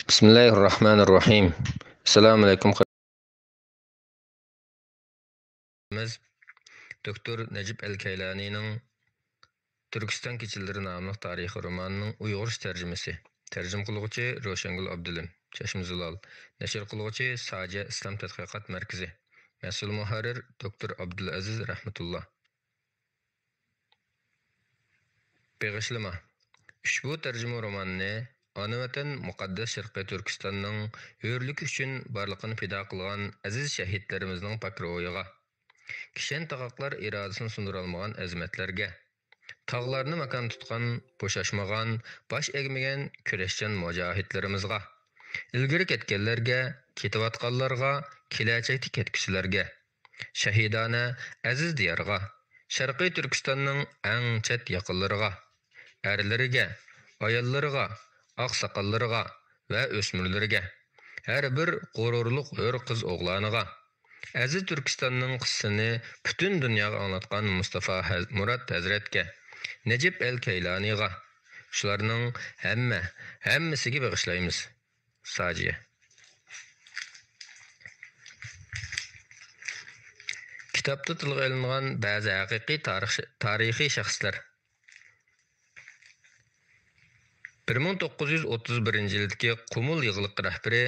Bismillahirrahmanirrahim. Assalamu alaykum. Doktor Necip El-Keylani'nin Türkistan Keçilleri namlı tarixi romanının Uyg'urcha tercümesi. Tercüm qılğıcı Roşangul Abdülüm, Çeşmizulal. Neşr qılğıcı Saja İslam Tədqiqat Mərkəzi. Məsul muharrir Doktor Abdülaziz Rahmetullah. Beg'ishlama. Ushbu tercüme romanını ana vatan muqaddas Sharqiy Turkistonning hurlik uchun barliqini fido qilgan aziz shahidlarimizning pak ro'yiga, kishan taqaqlar irodasini sundira olmagan azmatlarga, tog'larni makon tutgan, bo'shashmagan, bosh egmagan kurashchan mujohidlarimizga, ilgari ketganlarga, ketayotganlarga, kelajakda ketguchilarga, shahidona aziz diyorga, Sharqiy Turkistonning eng chet yaqinlariga, erlariga, ayollariga, oqsoqollariga va o'smirlarga, har bir g'ururliq hur qiz o'g'loniga, aziz Turkistonning qissasini butun dunyoga anglatgan Mustafa Murad Hazratga, Necip El-Keylaniga, shularning hammasiga bag'ishlaymiz. Sajiya. Kitobda tilga olingan ba'zi haqiqiy tarixiy shaxslar 1931-yildagi Qumul yig'iliq rahbari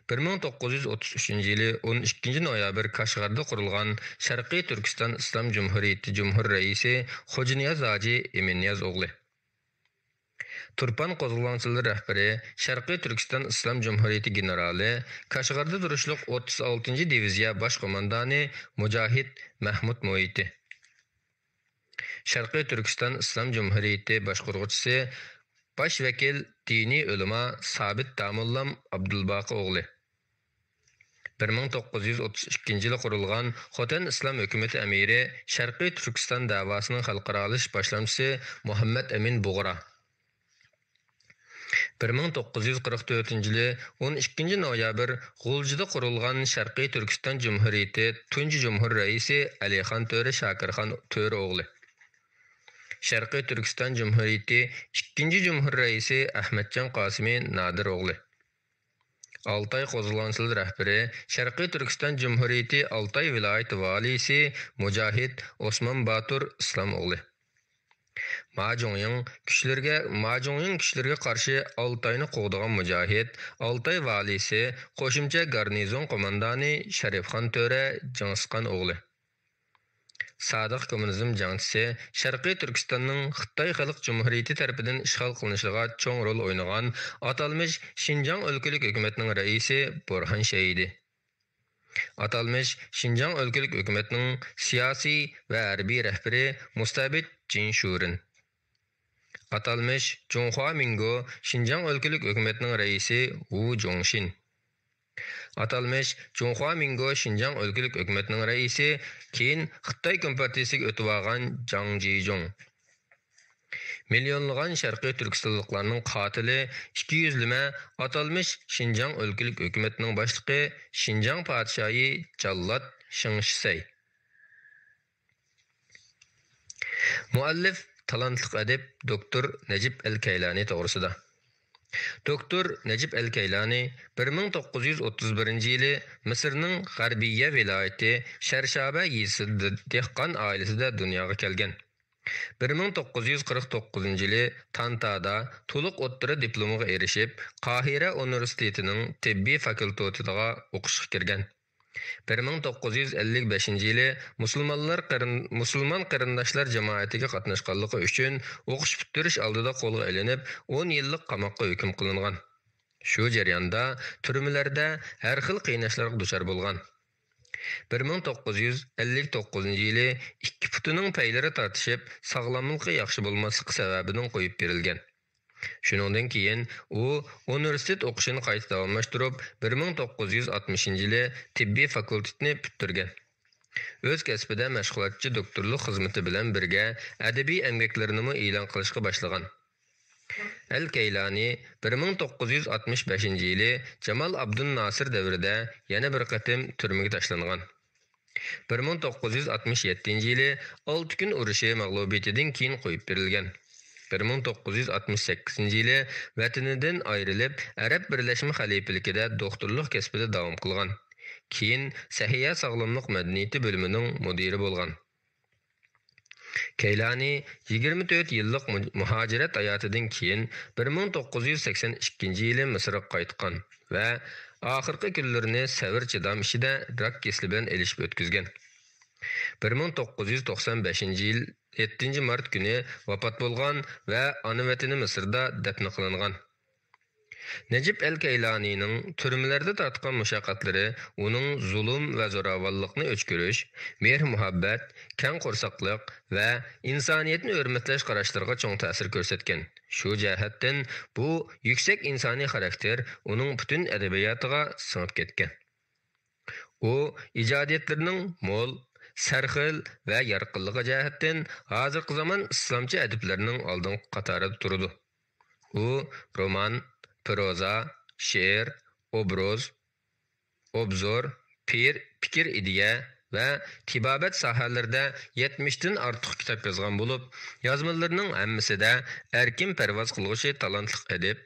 1933-yili 12 noyabr Qashg'arda qurilgan Sharqiy Turkiston Islom Jumhuriyati Jumhur raisi Xo'janiyaz Hoji Eminiyaz o'g'li. Turpan qo'zg'olonchilar rahbari Sharqiy Turkiston Islom Jumhuriyati generali Qashg'arda turishliq 36-diviziya bosh qo'mondoni Mujohid Mahmud Moiti. Sharqiy Turkiston Islom Jumhuriyati boshqaruvchisi Baş vekil dini ulama Sabit Damullam Abdulbaqi o'g'li. 1932-yili qurilgan Xotan Islom hukumati amiri Sharqiy Turkiston davosining xalqarolish boshlamchisi Muhammad Amin Bug'ra. 1944-yili 12 noyabr G'uljida qurilgan Sharqiy Turkiston Jumhuriyati tunji jumhur raisi Alixon To'ra Shokirxon To'ra o'g'li. Sharqiy Turkiston Jumhuriyati 2-chi jumhur raisi Ahmadjon Qosimi Nadir o'g'li. Altay qo'zg'olonchilar rahbari Sharqiy Turkiston Jumhuriyati Altay viloyati valisi Mujohid Osmon Batur Islom o'g'li. Majongning kuchlarga qarshi Altayni qo'g'digan mujohid Altay valisi qo'shimcha garnizon qo'mondoni Sharifxon To'ra Jingsqon o'g'li. Sadiq kommunizm jangchisi Sharqiy Turkistonning Xitoy Xalq Jumhuriyati tarafidan ishg'ol qilinishiga cho'ng rol o'ynagan atalmish Xinjiang o'lkalik hukumatining raisi Burhan Shahidi. Atalmish Xinjiang o'lkalik hukumatining siyosiy va harbiy rahbari Mustabid Jinshurin. Atalmish Junhua Mingo Xinjiang o'lkalik hukumatining raisi Wu Zhongshin. Atalmish Junhua Mingo Xinjiang o'lkalik hukumatining raisi keyin Xitoy kompartiyasiga o'tib olgan Jang Jijong. Milyonlagan Sharqiy Turkistonliklarning qotili 200lama atalmish Xinjiang o'lkalik hukumatining boshlig'i Xinjiang podshoyi Jallod Shingshay. Muallif talantli adib Doktor Necip El-Keylani to'g'risida. Doktor Necip El-Keylani 1931-yili Misrning G'arbiya viloyati Sharshaba yezisida dehqon oilasida dunyoga kelgan. 1949-yili Tantada to'liq o'ttira diplomiga erishib, Qohira universitetining tibbiy fakultetiga o'qishga kirgan. 1955-yili musulmon qarindoshlar jamoatiga qatnashganligi uchun o'qish bitirish oldida qo'lga ilinib, 10 yillik qamoqqa hukm qilingan. Shu jarayonda turmalarda har xil qiynashlarga duchor bo'lgan. 1959-yili ikki putining paylari tortishib, sog'lomligi yaxshi bo'lmasligi sababidan qo'yib berilgan. Shuningdan keyin u universitet o'qishini qayta davomlashtirib, 1960-yili tibbiy fakultetni bitirgan. O'z kasbida mashg'ulotchi doktorlik xizmati bilan birga adabiy emgaklarini e'lon qilishga boshlagan. El-Keylani 1965-yili Jamal Abdun Nasir davrida yana bir qatim turmaga tashlangan. 1967-yili 6 kun urushi mag'lubiyatidan keyin qo'yib berilgan. 1968-yili vatanidan ayrilib, Arab Birleşme Xalifelikida doktorluq kasbida davom qilgan. Keyin Sahiya sog'lomlik madaniyati bo'limining mudiri bo'lgan. Keylani 24 yillik muhojirat hayotidan keyin 1982-yili Misrga qaytgan va oxirgi kunlarini savr chidam ishida rak kasli bilan elishib o'tkazgan. 1995-yil 7 mart kuni vafot bo'lgan va ona vatani Misrda dafn qilingan. Necip el-Keylanining turmalarda tortgan mushaqqatlari uning zulm va zo'ravonlikni o'chkirish, mehr-muhabbat, keng qo'rsoqlik va insoniyatni hurmatlash qarashlariga cho'ng ta'sir ko'rsatgan. Shu jihatdan bu yuksak insoniy xarakter uning butun adabiyotiga singib ketgan. U ijodiyatlarining mo'l, sarxil va yorqinligi jihatdan hozirgi zamon islomcha adiblarning oldingi qatorida turadi. U roman, proza, she'r, obroz, obzor, fikir ideya va tibobat sohalarida 70 dan ortiq kitob yozgan bo'lib, yozmalarining hammasida erkin parvoz qiluvchi talantli adib,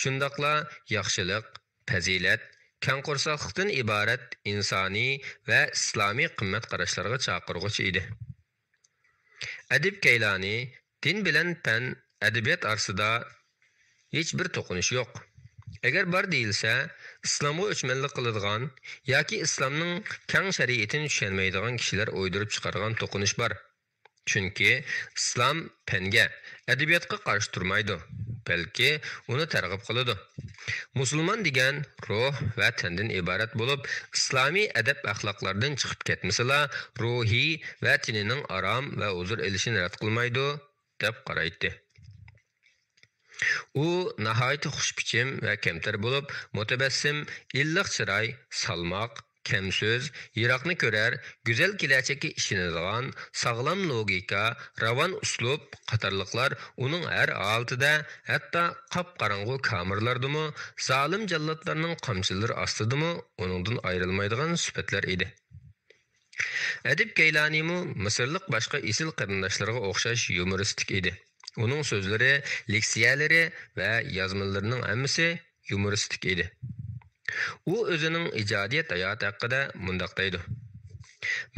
shundaqla yaxshilik, fazilat, keng qo'rsoqlikdan iborat insoniy va islomiy qimmat qarashlarga chaqirg'uvchi edi. Adib Keylani din bilan fan, adabiyot orasida hech bir to'qinish yo'q. Agar bor deyilsa, islomga o'chmanlik qiladigan yoki islomning keng shariatini tushunmaydigan kishilar o'ydirib chiqargan to'qinish bor. Chunki islom fanga, adabiyotga qarshi turmaydi, balki uni targ'ib qiladi. Musulmon degan ruh va tandan iborat bo'lib, islomiy adab axloqlardan chiqib ketmasala, ruhiy va tinining arom va huzur elishini rad qilmaydi deb qaraydi. U nihoyat xushbichim va kamtar bo'lib, mutabassim, illiq chiroy, salmoq, kam so'z, yiroqni ko'rar, go'zal kelajakka ishonadigan, sog'lom logika, ravon uslub qatorliqlar uning har holatida, hatto qop-qorong'u kamerlardimi, zolim jallodlarning qamchilari ostidami uningdan ayrilmaydigan sifatlar edi. Adib Keylanimu Misrlik boshqa isil qarindoshlariga o'xshash yumoristik edi. Uning so'zlari, leksiyalari va yozmalarining hammasi yumoristik edi. U o'zining ijodiyat hayoti haqida mundoq deydi: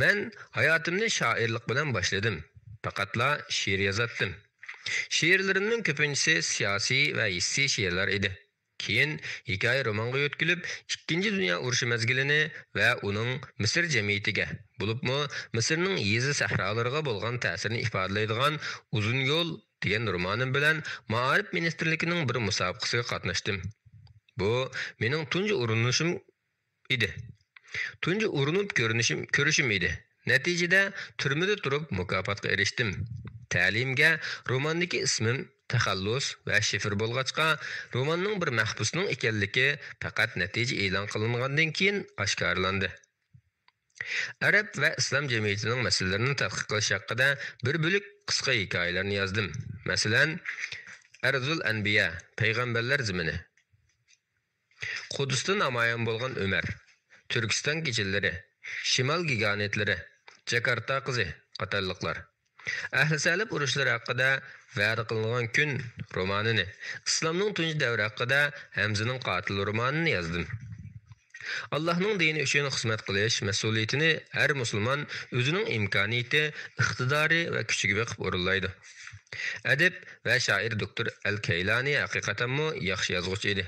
"Men hayotimni shoirlik bilan boshladim. Faqatla she'r yozatdim. She'rlarimning ko'pinchisi siyosiy va hissiy she'rlar edi. Keyin hikoya romanga yo'tkilib, 2-Dunyo urushi mezgilini va uning Misr jamiyatiga, bo'libmi Misrning yezi sahrolariga bo'lgan ta'sirini ifodalaydigan Uzun yo'l degan romanim bilan Ma'arif ministrligining bir musobaqasiga qatnashdim. Bu mening tunji urinishim edi. Tunji urinib ko'rishim edi. Natijada turmada turib mukofotga erishdim. Ta'limga romandagi ismim taxallus va shifr bo'lg'achqa, romanning bir mahbusning ekanligi faqat natija e'lon qilingandan keyin oshkorlandi. Arab va islom jamiyatining masalalarini tadqiq qilish haqida bir bo'lik qisqa hikoyalarni yozdim. Masalan, Arzul Anbiya, payg'ambarlar zimini, Qudusda namoyon bo'lgan Umar, Turkiston kechalari, Shimol giganetlari, Jakarta qizi qatorliqlar. Ahli salib urushlari haqida va'da qilingan kun romanini, islomning tunji davri haqida Hamzaning qotil romanini yozdim. Allohning dini uchun xizmat qilish mas'uliyatini har musulmon o'zining imkoniyati, iqtidori va kuchiga beqib o'rinlaydi. Adib va shoir doktor el-Keylani haqiqatanmi yaxshi yozuvchi edi.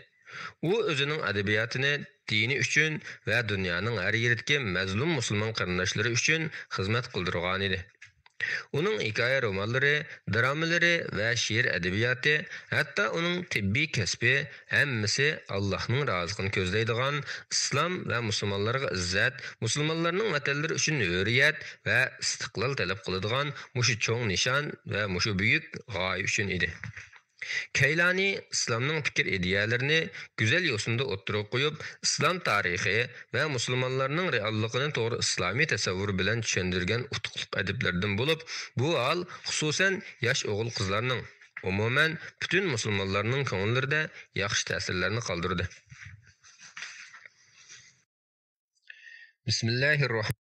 U o'zining adabiyotini dini uchun va dunyoning har yeridagi mazlum musulmon qarindoshlari uchun xizmat qildirgan edi. Uning hikoya romanlari, dramalari va she'r adabiyoti, hatto uning tibbiy kasbi hammasi Allohning roziligini ko'zlaydigan, islom va musulmonlarga izzat, musulmonlarning vatanlari uchun hurriyat va istiqlol talab qiladigan mushu cho'ng nishon va mushu buyuk g'oya uchun edi. Keylani islomning fikr ideyalarini go'zal yo'sinda o'ttirib qo'yib, islom tarixi va musulmonlarning realligini to'g'ri islomiy tasavvur bilan tushuntirgan utuqliq adiblardan bo'lib, bu hol xususan yosh o'g'il qizlarning, umuman butun musulmonlarning ko'ngillarida yaxshi ta'sirlarni qoldirdi. Bismillahirrohmanirrohim.